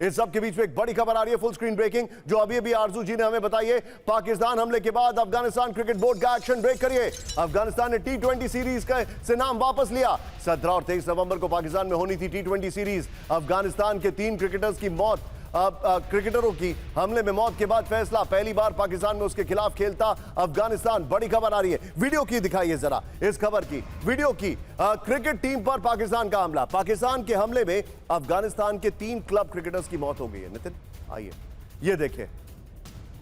इस सब के बीच में एक बड़ी खबर आ रही है, फुल स्क्रीन ब्रेकिंग, जो अभी अभी आरजू जी ने हमें बताई है। पाकिस्तान हमले के बाद अफगानिस्तान क्रिकेट बोर्ड का एक्शन ब्रेक करिए। अफगानिस्तान ने T20 सीरीज से नाम वापस लिया। 17 और 23 नवंबर को पाकिस्तान में होनी थी T20 सीरीज। अफगानिस्तान के 3 क्रिकेटर्स की मौत, क्रिकेटरों की हमले में मौत के बाद फैसला, पहली बार पाकिस्तान में उसके खिलाफ खेलता अफगानिस्तान। बड़ी खबर आ रही है, वीडियो की दिखाइए जरा इस खबर की, वीडियो की। क्रिकेट टीम पर पाकिस्तान का हमला। पाकिस्तान के हमले में अफगानिस्तान के 3 क्लब क्रिकेटर्स की मौत हो गई है। नितिन आइए, ये देखिए,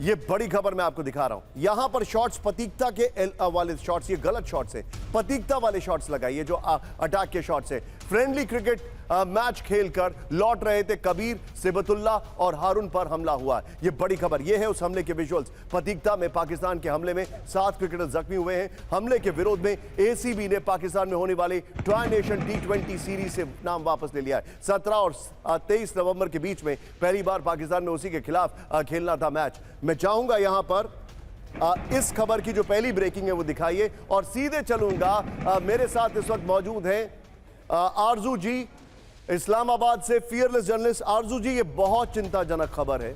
ये बड़ी खबर मैं आपको दिखा रहा हूं। यहां पर शॉट्स प्रतीकता के वाले शॉट्स, ये गलत शॉट्स है, प्रतीकता वाले शॉट्स लगाइए जो अटैक के शॉट्स है। फ्रेंडली क्रिकेट मैच खेलकर लौट रहे थे कबीर, सिबतुल्ला और हारून पर हमला हुआ। ये बड़ी खबर, ये है उस हमले के विजुअल्स। प्रतीकता में पाकिस्तान के हमले में 7 क्रिकेटर्स जख्मी हुए हैं। हमले के विरोध में ACB ने पाकिस्तान में होने वाली ट्राई नेशन T20 सीरीज से नाम वापस ले लिया है। 17 और 23 नवंबर के बीच में पहली बार पाकिस्तान में उसी के खिलाफ खेलना था मैच। मैं चाहूंगा यहां पर इस खबर की जो पहली ब्रेकिंग है वो दिखाइए और सीधे चलूंगा। मेरे साथ इस वक्त मौजूद हैं आरजू जी, इस्लामाबाद से फियरलेस जर्नलिस्ट। आरजू जी, ये बहुत चिंताजनक खबर है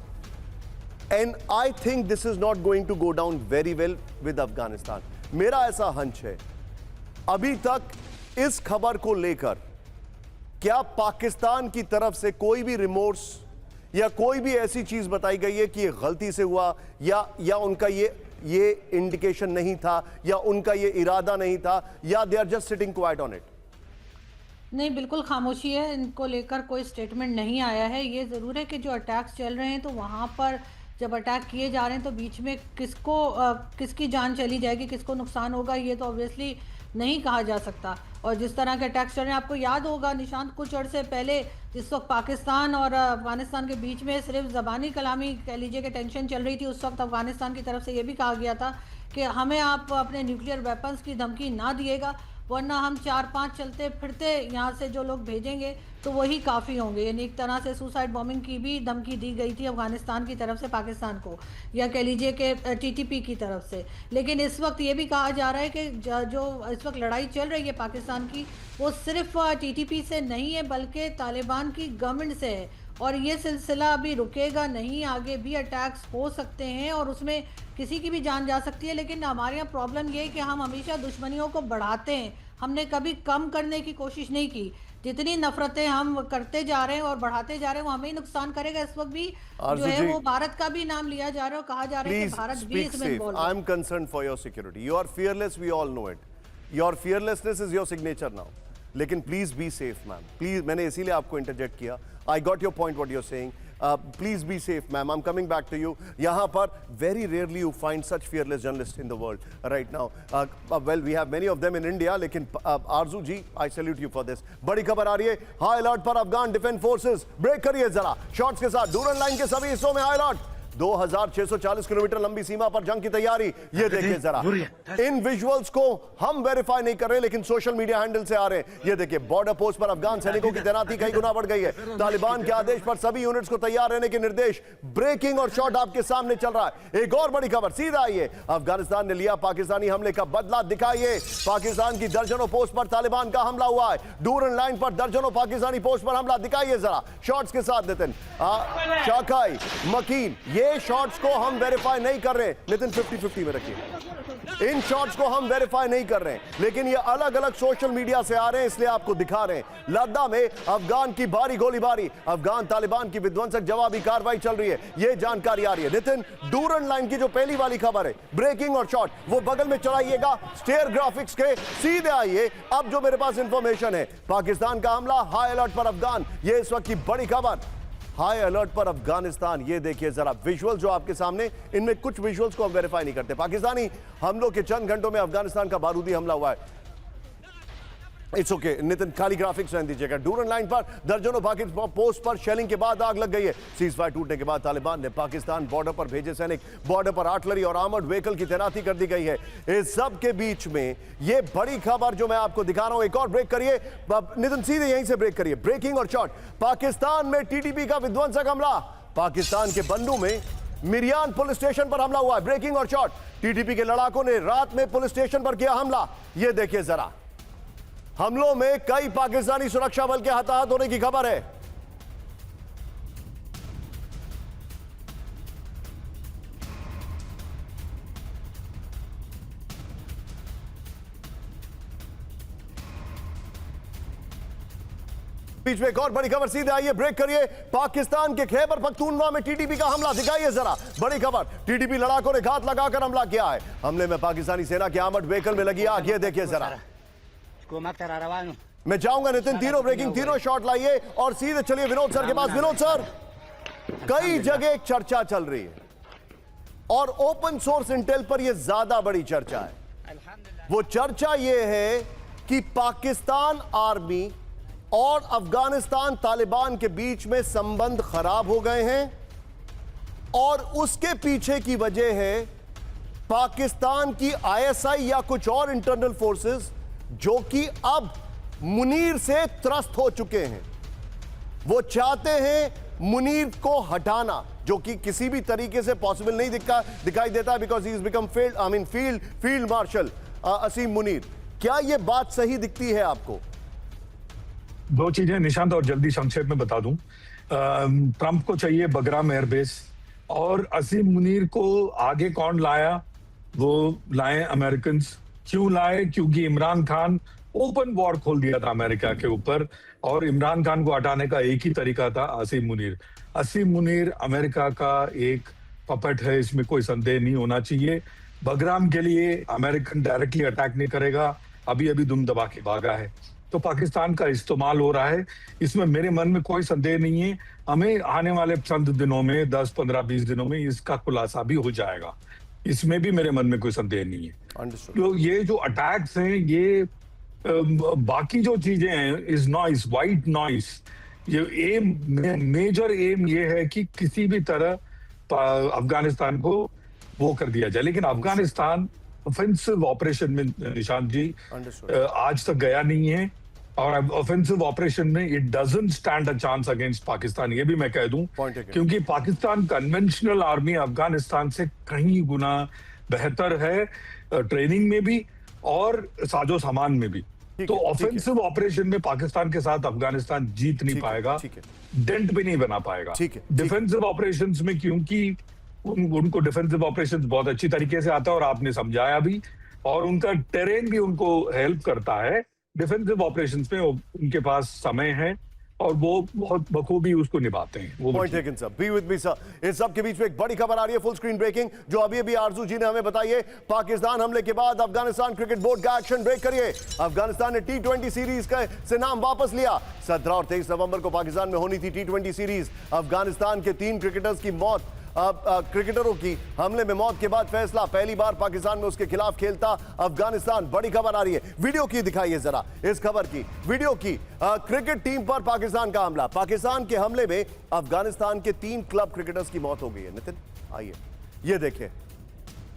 and I think this is not going to go down very well with Afghanistan. मेरा ऐसा हंच है, अभी तक इस खबर को लेकर क्या पाकिस्तान की तरफ से कोई भी रिमोर्स या कोई भी ऐसी चीज बताई गई है कि ये गलती से हुआ या उनका ये इंडिकेशन नहीं था या उनका ये इरादा नहीं था या they are just sitting quiet on it? नहीं, बिल्कुल खामोशी है, इनको लेकर कोई स्टेटमेंट नहीं आया है। ये ज़रूर है कि जो अटैक्स चल रहे हैं तो वहाँ पर जब अटैक किए जा रहे हैं तो बीच में किसकी जान चली जाएगी, किसको नुकसान होगा, ये तो ऑब्वियसली नहीं कहा जा सकता। और जिस तरह के अटैक्स चल रहे हैं, आपको याद होगा निशांत, कुछ अर्से पहले जिस वक्त पाकिस्तान और अफगानिस्तान के बीच में सिर्फ ज़बानी कलामी कह लीजिए कि टेंशन चल रही थी, उस वक्त अफगानिस्तान की तरफ से ये भी कहा गया था कि हमें आप अपने न्यूक्लियर वेपन्स की धमकी ना दिएगा, वरना हम 4-5 चलते फिरते यहाँ से जो लोग भेजेंगे तो वही काफ़ी होंगे। यानी एक तरह से सुसाइड बॉम्बिंग की भी धमकी दी गई थी अफगानिस्तान की तरफ से पाकिस्तान को, या कह लीजिए कि TTP की तरफ से। लेकिन इस वक्त ये भी कहा जा रहा है कि जो इस वक्त लड़ाई चल रही है पाकिस्तान की, वो सिर्फ TTP से नहीं है बल्कि तालिबान की गवर्नमेंट से है। और ये सिलसिला अभी रुकेगा नहीं, आगे भी अटैक्स हो सकते हैं और उसमें किसी की भी जान जा सकती है। लेकिन हमारे यहाँ प्रॉब्लम ये है कि हम हमेशा दुश्मनियों को बढ़ाते हैं, हमने कभी कम करने की कोशिश नहीं की। जितनी नफरतें हम करते जा रहे हैं और बढ़ाते जा रहे हैं वो हमें ही नुकसान करेगा। इस वक्त भी जो है वो भारत का भी नाम लिया जा रहा है और कहा जा रहा है कि भारत भी इसमें इन्वॉल्व है। I am concerned for your security. You are fearless, we all know it. Your fearlessness is your signature now. लेकिन please be safe ma'am, please. मैंने इसीलिए आपको इंटरजेक्ट किया। I got your point what you are saying. Please be safe ma'am, I am coming back to you. यहाँ पर very rarely you find such fearless journalists in the world right now. Well, we have many of them in India, लेकिन आरजू जी, I salute you for this. बड़ी खबर आ रही है, high alert पर Afghan defence forces. Break करिए जरा शॉट्स के साथ। डूरन लाइन के सभी हिस्सों में हाई अलर्ट। 2640 किलोमीटर लंबी सीमा पर जंग की तैयारी। ये देखिए जरा, इन विजुअल्स को हम वेरीफाई नहीं कर रहे लेकिन सोशल मीडिया हैंडल से आ रहे हैं। ये देखिए, बॉर्डर पोस्ट पर अफगान सैनिकों की तैनाती कई गुना बढ़ गई है। तालिबान के आदेश पर सभी यूनिट्स को तैयार रहने के निर्देश। ब्रेकिंग और शॉट आपके सामने चल रहा है। एक और बड़ी खबर, सीधा आइए। अफगानिस्तान ने लिया पाकिस्तानी हमले का बदला, दिखाइए। पाकिस्तान की दर्जनों पोस्ट पर तालिबान का हमला हुआ है। डूरन लाइन पर दर्जनों पाकिस्तानी पोस्ट पर हमला, दिखाइए जरा शॉट्स के साथ। नितिन शाकाई, मकीन, ये शॉट्स को हम वेरीफाई नहीं कर रहे। नितिन 50-50 में रखिए। इन शॉट्स को हम वेरीफाई नहीं कर रहे हैं लेकिन ये अलग अलग सोशल मीडिया से आ रहे हैं, इसलिए आपको दिखा रहे हैं। लद्दा में अफगान की भारी गोलीबारी, अफगान तालिबान की विध्वंसक जवाबी कार्रवाई चल रही है, ये जानकारी आ रही है। नितिन, डूरन लाइन की जो पहली वाली खबर है, ब्रेकिंग और शॉट, वो बगल में चलाइएगा स्टेयर ग्राफिक्स के। सीधे आइए, अब जो मेरे पास इंफॉर्मेशन है, पाकिस्तान का हमला, हाई अलर्ट पर अफगान, ये इस वक्त की बड़ी खबर। हाई अलर्ट पर अफगानिस्तान। ये देखिए जरा विजुअल जो आपके सामने, इनमें कुछ विजुअल्स को हम वेरीफाई नहीं करते। पाकिस्तानी हमलों के चंद घंटों में अफगानिस्तान का बारूदी हमला हुआ है। इट्स ओके नितिन, खाली ग्राफिक्स रहने दीजिएगा। डूरन लाइन पर दर्जनों पाकिस्तान पोस्ट पर शेलिंग के बाद आग लग गई है। सीज फायर टूटने के बाद तालिबान ने पाकिस्तान बॉर्डर पर भेजे सैनिक, बॉर्डर पर आर्टिलरी और आर्मर्ड व्हीकल की तैनाती कर दी गई है। इस सब के बीच में ये बड़ी खबर जो मैं आपको दिखा रहा हूं, एक और ब्रेक करिए नितिन, सीधे यहीं से ब्रेक करिए। ब्रेकिंग और शॉट, पाकिस्तान में TTP का विध्वंसक हमला। पाकिस्तान के बन्नू में मिरियान पुलिस स्टेशन पर हमला हुआ है। ब्रेकिंग और शॉट, TTP के लड़ाकों ने रात में पुलिस स्टेशन पर किया हमला। ये देखिए जरा, हमलों में कई पाकिस्तानी सुरक्षा बल के हताहत होने की खबर है। बीच में एक और बड़ी खबर, सीधे आइए ब्रेक करिए। पाकिस्तान के खैबर पख्तूनख्वा में टीटीपी का हमला, दिखाइए जरा बड़ी खबर। टीटीपी लड़ाकों ने घात लगाकर हमला किया है। हमले में पाकिस्तानी सेना की आमद व्हीकल में लगी आग, ये देखिए जरा। मैं जाऊंगा नितिन, तीनों ब्रेकिंग, तीनों शॉट लाइए और सीधे चलिए विनोद सर के पास। विनोद सर, कई जगह एक चर्चा चल रही है और ओपन सोर्स इंटेल पर यह ज्यादा बड़ी चर्चा है। वो चर्चा यह है कि पाकिस्तान आर्मी और अफगानिस्तान तालिबान के बीच में संबंध खराब हो गए हैं और उसके पीछे की वजह है पाकिस्तान की आईएसआई या कुछ और इंटरनल फोर्सेस जो कि अब मुनीर से त्रस्त हो चुके हैं। वो चाहते हैं मुनीर को हटाना, जो कि किसी भी तरीके से पॉसिबल नहीं दिखाई देता, because he is become field marshal Asim Munir. क्या यह बात सही दिखती है आपको? दो चीजें निशांत, और जल्दी संक्षेप में बता दूं। ट्रंप को चाहिए बगराम एयरबेस, और असीम मुनीर को आगे कौन लाया? वो लाए अमेरिकन। क्यों लाए? क्योंकि इमरान खान ओपन वॉर खोल दिया था अमेरिका के ऊपर, और इमरान खान को हटाने का एक ही तरीका था असीम मुनीर। असीम मुनीर अमेरिका का एक पपेट है, इसमें कोई संदेह नहीं होना चाहिए। बगराम के लिए अमेरिकन डायरेक्टली अटैक नहीं करेगा, अभी अभी दुम दबा के भागा है, तो पाकिस्तान का इस्तेमाल हो रहा है, इसमें मेरे मन में कोई संदेह नहीं है। हमें आने वाले चंद दिनों में, 10, 15, 20 दिनों में इसका खुलासा भी हो जाएगा, इसमें भी मेरे मन में कोई संदेह नहीं है। तो ये जो अटैक्स हैं, ये बाकी जो चीजें हैं इज नॉइस, वाइट नॉइस। ये एम, मेजर एम ये है कि किसी भी तरह अफगानिस्तान को वो कर दिया जाए, लेकिन अफगानिस्तान ऑफेंसिव ऑपरेशन में निशांत जी आज तक गया नहीं है, और ऑफेंसिव ऑपरेशन में it doesn't stand a chance against Pakistan, ये भी मैं कह दूं, क्योंकि पाकिस्तान कन्वेंशनल आर्मी अफगानिस्तान से कहीं गुना बेहतर है, ट्रेनिंग में भी और साजो सामान में भी। तो ऑफेंसिव ऑपरेशन में पाकिस्तान के साथ अफगानिस्तान जीत नहीं पाएगा, डेंट भी नहीं बना पाएगा। डिफेंसिव ऑपरेशंस में क्योंकि उनको डिफेंसिव ऑपरेशंस बहुत अच्छी तरीके से आता है, और आपने समझाया भी, और उनका टेरेन भी उनको हेल्प करता है। डिफेंसिव ऑपरेशंस में उनके पास समय है और वो बहुत बखूबी उसको निभाते हैं। वो point taken sir, be with me sir. इस सब के बीच में एक बड़ी खबर आ रही है, फुल स्क्रीन ब्रेकिंग, जो अभी अभी आरजू जी ने हमें बताई है। पाकिस्तान हमले के बाद अफगानिस्तान क्रिकेट बोर्ड का एक्शन ब्रेक करिए। अफगानिस्तान ने T20 सीरीज से नाम वापस लिया। 17 और 23 नवंबर को पाकिस्तान में होनी थी T20 सीरीज। अफगानिस्तान के 3 क्रिकेटर्स की मौत, क्रिकेटरों की हमले में मौत के बाद फैसला, पहली बार पाकिस्तान में उसके खिलाफ खेलता अफगानिस्तान। बड़ी खबर आ रही है, वीडियो की दिखाइए जरा इस खबर की, वीडियो की। क्रिकेट टीम पर पाकिस्तान का हमला। पाकिस्तान के हमले में अफगानिस्तान के 3 क्लब क्रिकेटर्स की मौत हो गई है। नितिन आइए, ये देखिए,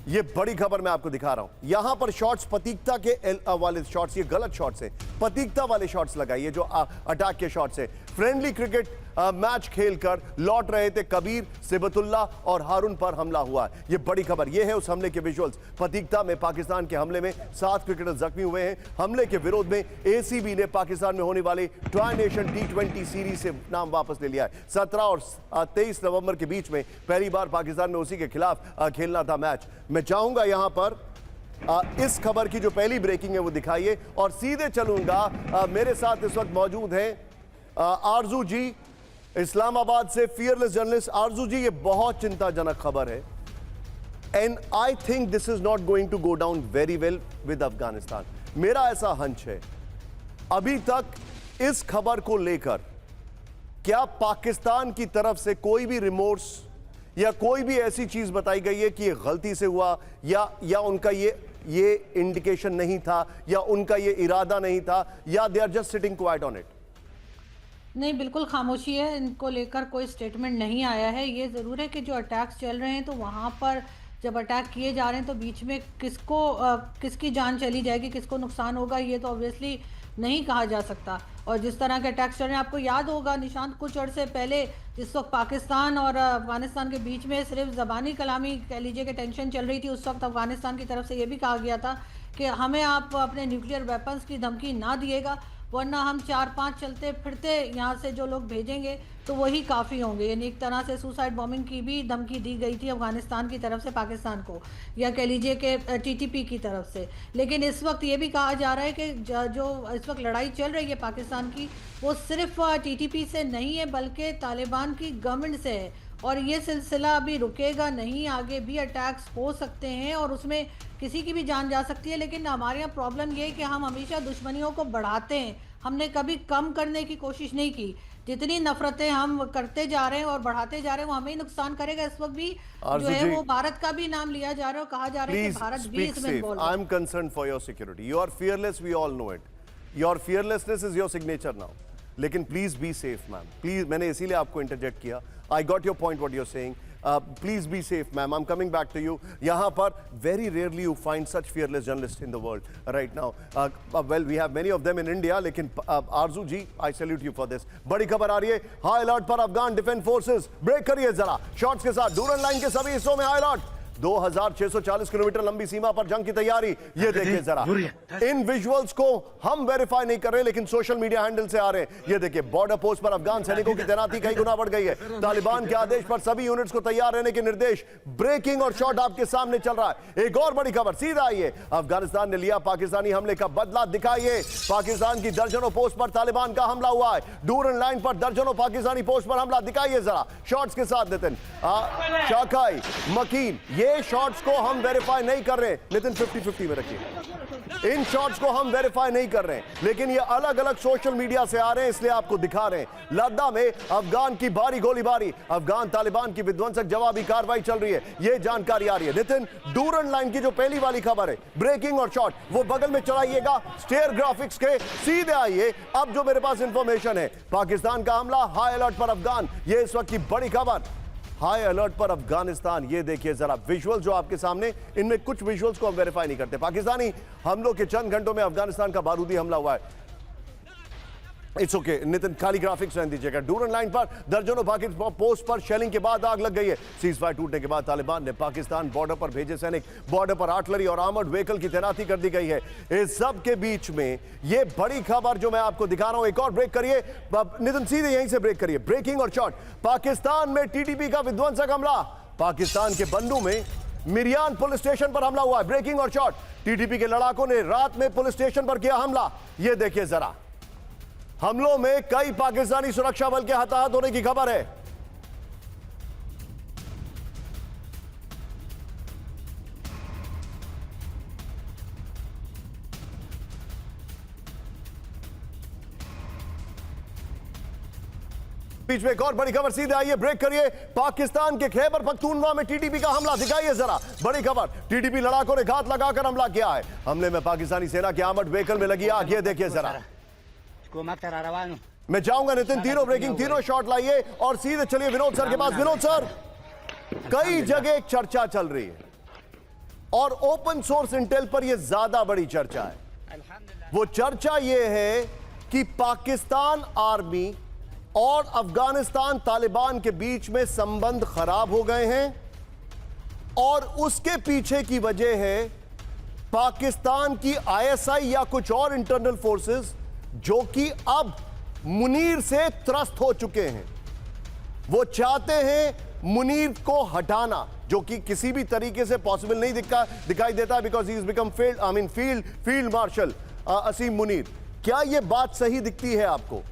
ये बड़ी खबर मैं आपको दिखा रहा हूं। यहां पर शॉट्स प्रतीकता के वाले शॉट्स, ये गलत शॉट्स हैं, प्रतीकता वाले शॉट्स लगाइए जो अटैक के शॉट्स हैं। फ्रेंडली क्रिकेट मैच खेलकर लौट रहे थे कबीर, सिबतुल्ला और हारून पर हमला हुआ है। ये बड़ी खबर, ये है उस हमले के विजुअल्स। प्रतीकता में पाकिस्तान के हमले में 7 क्रिकेटर जख्मी हुए हैं। हमले के विरोध में एसीबी ने पाकिस्तान में होने वाली ट्राई नेशन T20 सीरीज से नाम वापस ले लिया है। 17 और 23 नवंबर के बीच में पहली बार पाकिस्तान में उसी के खिलाफ खेलना था मैच। मैं चाहूंगा यहां पर इस खबर की जो पहली ब्रेकिंग है वो दिखाइए, और सीधे चलूंगा। मेरे साथ इस वक्त मौजूद हैं आरजू जी, इस्लामाबाद से फियरलेस जर्नलिस्ट। आरजू जी, ये बहुत चिंताजनक खबर है, and I think this is not going to go down very well with Afghanistan. मेरा ऐसा हंच है। अभी तक इस खबर को लेकर क्या पाकिस्तान की तरफ से कोई भी रिमोर्स या कोई भी ऐसी चीज बताई गई है कि ये गलती से हुआ, या उनका ये इंडिकेशन नहीं था, या उनका ये इरादा नहीं था, या they are just sitting quiet on it? नहीं, बिल्कुल खामोशी है, इनको लेकर कोई स्टेटमेंट नहीं आया है। ये ज़रूर है कि जो अटैक्स चल रहे हैं तो वहाँ पर जब अटैक किए जा रहे हैं तो बीच में किसकी जान चली जाएगी, किसको नुकसान होगा, ये तो ऑब्वियसली नहीं कहा जा सकता। और जिस तरह के अटैक्स चल रहे हैं, आपको याद होगा निशांत, कुछ अर्से पहले जिस वक्त पाकिस्तान और अफगानिस्तान के बीच में सिर्फ ज़बानी कलामी कह लीजिए कि टेंशन चल रही थी, उस वक्त अफगानिस्तान की तरफ से ये भी कहा गया था कि हमें आप अपने न्यूक्लियर वेपन्स की धमकी ना दिएगा, वरना हम 4-5 चलते फिरते यहाँ से जो लोग भेजेंगे तो वही काफ़ी होंगे। यानी एक तरह से सुसाइड बॉम्बिंग की भी धमकी दी गई थी अफगानिस्तान की तरफ से पाकिस्तान को, या कह लीजिए कि टीटीपी की तरफ से। लेकिन इस वक्त ये भी कहा जा रहा है कि जो इस वक्त लड़ाई चल रही है पाकिस्तान की, वो सिर्फ टीटीपी से नहीं है बल्कि तालिबान की गवर्नमेंट से है, और ये सिलसिला अभी रुकेगा नहीं, आगे भी अटैक्स हो सकते हैं और उसमें किसी की भी जान जा सकती है। लेकिन हमारे यहाँ प्रॉब्लम ये है कि हम हमेशा दुश्मनियों को बढ़ाते हैं, हमने कभी कम करने की कोशिश नहीं की। जितनी नफरतें हम करते जा रहे हैं और बढ़ाते जा रहे हैं वो हमें ही नुकसान करेगा। इस वक्त भी जो है वो भारत का भी नाम लिया जा रहा है और कहा जा रहा है कि भारत भी इसमें इन्वॉल्व है। I am concern for your security. You are fearless, we all know it. Your fearlessness is your signature now. लेकिन please be safe ma'am, please. मैंने इसीलिए आपको इंटरजेक्ट किया। I got your point what you are saying. Please be safe ma'am. I am coming back to you. यहाँ पर very rarely you find such fearless journalist in the world right now. Well we have many of them in India, लेकिन Arzoo ji I salute you for this. बड़ी खबर आ रही है, high alert पर Afghan defence forces. Break करिए जरा शॉट्स के साथ। डूरन लाइन के सभी हिस्सों में हाई अलर्ट। 2640 किलोमीटर लंबी सीमा पर जंग की तैयारी। ये देखिए जरा, इन विजुअल्स को हम वेरीफाई नहीं कर रहे लेकिन सोशल मीडिया हैंडल से आ रहे हैं। ये देखिए, बॉर्डर पोस्ट पर अफगान सैनिकों की तैनाती कई गुना बढ़ गई है। तालिबान के आदेश पर सभी यूनिट्स को तैयार रहने के निर्देश। ब्रेकिंग और शॉट आपके सामने चल रहा है। एक और बड़ी खबर सीधा आइए, अफगानिस्तान ने लिया पाकिस्तानी हमले का बदला। दिखाइए, पाकिस्तान की दर्जनों पोस्ट पर तालिबान का हमला हुआ है। डूरन लाइन पर दर्जनों पाकिस्तानी पोस्ट पर हमला। दिखाइए जरा शॉट्स के साथ नितिन। शाकाई, मकीन, ये शॉट्स को हम वेरीफाई नहीं कर रहे। नितिन 50-50 में रखिए। इन शॉट्स को हम वेरीफाई नहीं कर रहे, लेकिन ये अलग अलग सोशल मीडिया से आ रहे हैं, इसलिए आपको दिखा रहे हैं। लद्दा में अफगान की भारी गोलीबारी, अफगान तालिबान की विध्वंसक जवाबी कार्रवाई चल रही है, ये जानकारी आ रही है। नितिन, डूरन लाइन की जो पहली वाली खबर है, ब्रेकिंग और शॉट, वो बगल में चलाइएगा स्टेयर ग्राफिक्स के। सीधे आइए, अब जो मेरे पास इंफॉर्मेशन है, पाकिस्तान का हमला, हाई अलर्ट पर अफगान, ये इस वक्त की बड़ी खबर। हाई अलर्ट पर अफगानिस्तान। ये देखिए जरा विजुअल जो आपके सामने, इनमें कुछ विजुअल्स को हम वेरीफाई नहीं करते। पाकिस्तानी हमलों के चंद घंटों में अफगानिस्तान का बारूदी हमला हुआ है। इट्स ओके नितिन, खाली ग्राफिक्स रहने दीजिएगा। डूरन लाइन पर दर्जनों पाकिस्तान पोस्ट पर शेलिंग के बाद आग लग गई है। सीज फायर टूटने के बाद तालिबान ने पाकिस्तान बॉर्डर पर भेजे सैनिक। बॉर्डर पर आर्टिलरी और आर्मर्ड व्हीकल की तैनाती कर दी गई है। इस सब के बीच में ये बड़ी खबर जो मैं आपको दिखा रहा हूं, एक और ब्रेक करिए नितिन, सीधे यहीं से ब्रेक करिए। ब्रेकिंग और शॉट, पाकिस्तान में टीटीपी का विध्वंसक हमला। पाकिस्तान के बंदू में मिरियान पुलिस स्टेशन पर हमला हुआ है। ब्रेकिंग और शॉट, टीटीपी के लड़ाकों ने रात में पुलिस स्टेशन पर किया हमला। ये देखिए जरा, हमलों में कई पाकिस्तानी सुरक्षा बल के हताहत होने की खबर है। बीच में एक और बड़ी खबर, सीधे आइए ब्रेक करिए। पाकिस्तान के खैबर पख्तूनख्वा में टीटीपी का हमला। दिखाइए जरा बड़ी खबर, टीटीपी लड़ाकों ने घात लगाकर हमला किया है। हमले में पाकिस्तानी सेना के आर्मर्ड व्हीकल में लगी आग। ये देखिए जरा, मैं जाऊंगा नितिन, तीनों ब्रेकिंग, तीनों शॉट लाइए और सीधे चलिए विनोद सर के पास। विनोद सर, कई जगह एक चर्चा चल रही है और ओपन सोर्स इंटेल पर यह ज्यादा बड़ी चर्चा है। वो चर्चा यह है कि पाकिस्तान आर्मी और अफगानिस्तान तालिबान के बीच में संबंध खराब हो गए हैं और उसके पीछे की वजह है पाकिस्तान की आईएसआई या कुछ और इंटरनल फोर्सेस जो कि अब मुनीर से त्रस्त हो चुके हैं। वो चाहते हैं मुनीर को हटाना, जो कि किसी भी तरीके से पॉसिबल नहीं दिखाई देता, because he is become field marshal Asim Munir. क्या यह बात सही दिखती है आपको?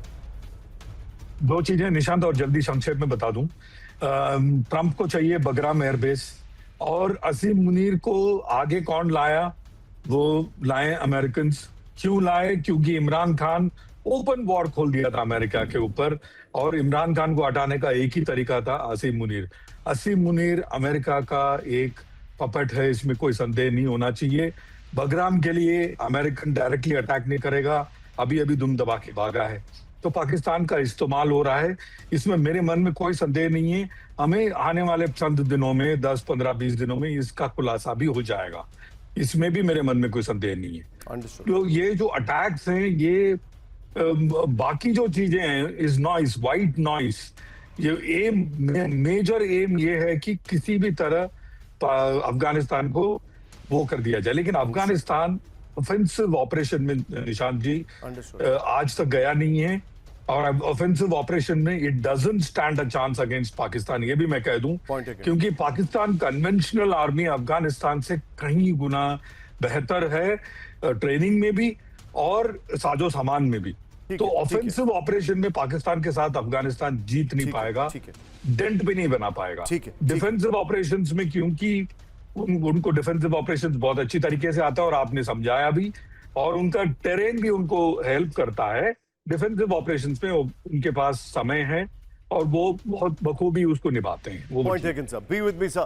दो चीजें निशांत, और जल्दी संक्षेप में बता दूं। ट्रंप को चाहिए बगराम एयरबेस, और असीम मुनीर को आगे कौन लाया? वो लाए अमेरिकन। क्यों लाए? क्योंकि इमरान खान ओपन वॉर खोल दिया था अमेरिका के ऊपर, और इमरान खान को हटाने का एक ही तरीका था, असीम मुनीर। असीम मुनीर अमेरिका का एक पपेट है, इसमें कोई संदेह नहीं होना चाहिए। बगराम के लिए अमेरिकन डायरेक्टली अटैक नहीं करेगा, अभी अभी दुम दबा के भागा है, तो पाकिस्तान का इस्तेमाल हो रहा है, इसमें मेरे मन में कोई संदेह नहीं है। हमें आने वाले चंद दिनों में, 10, 15, 20 दिनों में इसका खुलासा भी हो जाएगा, इसमें भी मेरे मन में कोई संदेह नहीं है। तो ये जो अटैक्स हैं, ये बाकी जो चीजें हैं इज नॉइस, वाइट नॉइस। ये एम, मेजर एम ये है कि किसी भी तरह अफगानिस्तान को वो कर दिया जाए, लेकिन अफगानिस्तान ऑफेंसिव ऑपरेशन में निशांत जी Understood. आज तक गया नहीं है, और ऑफेंसिव ऑपरेशन में it doesn't stand a chance against Pakistan, ये भी मैं कह दूं, Point taken. क्योंकि पाकिस्तान कन्वेंशनल आर्मी अफगानिस्तान से कई गुना बेहतर है, ट्रेनिंग में भी और साजो सामान में भी। ठीक तो है, ठीक है। ऑफेंसिव ऑपरेशन में पाकिस्तान के साथ अफगानिस्तान जीत नहीं ठीक है, पाएगा, ठीक है। डेंट भी नहीं बना पाएगा। ठीक है, ठीक है। डिफेंसिव ऑपरेशंस में क्योंकि उनको डिफेंसिव ऑपरेशंस बहुत अच्छी तरीके से आता है, और आपने समझाया भी, और उनका टेरेन भी उनको हेल्प करता है। डिफेंसिव ऑपरेशंस में उनके पास समय है और वो बहुत बखूबी उसको निभाते हैं। वो Point taken, sir. Be with me, sir.